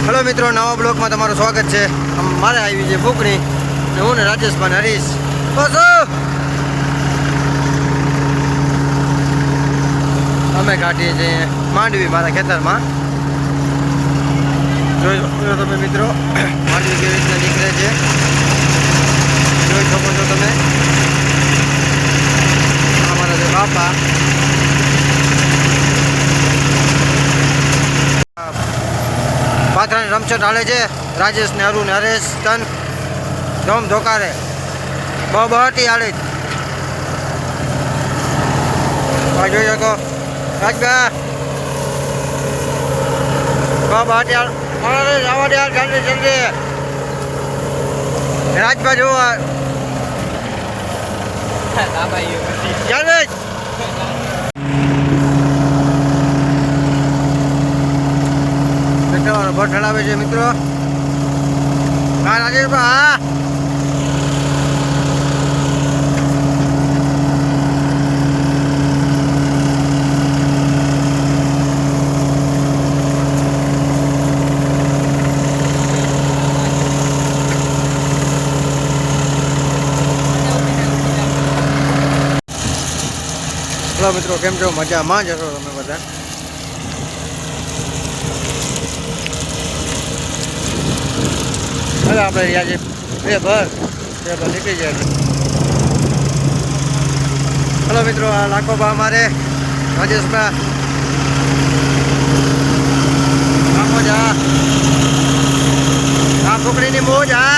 Hello मित्रों, नवा blog में तमाરું स्वागत है। मारे આવી છે ફૂકણી ને હું ને રાજેશભાઈ હરીશ બસ અમે કાઢીએ છીએ માંડવી મારા ખેતરમાં। જોઈ શકો તમે મિત્રો, માંડવી કેવી રીતના નીકળે છે જોઈ શકો છો તમે। અમારા જે બાપા પાથરાની રમછટ હાલે છે। રાજેશ ને અરુ ને હરેશ તન ધમ ધોકારે બહટી હાલે જોઈ શકો રાજભા બહટી જવા દે જલ્દી જલ્દી રાજભા જોવા જલ્દી ભર ઠલાવે છે મિત્રો। હા રાજેશભાઈ, હા હલો મિત્રો, કેમ છો? મજામાં જ હશો તમે બધા। હવે આપણે રહ્યા છીએ બે ભર નીકળી જાય। હલો મિત્રો, આ લાખોબા અમારે રાજેશભાઈ આ મોજ, આ ફૂકણીની મોજ, આ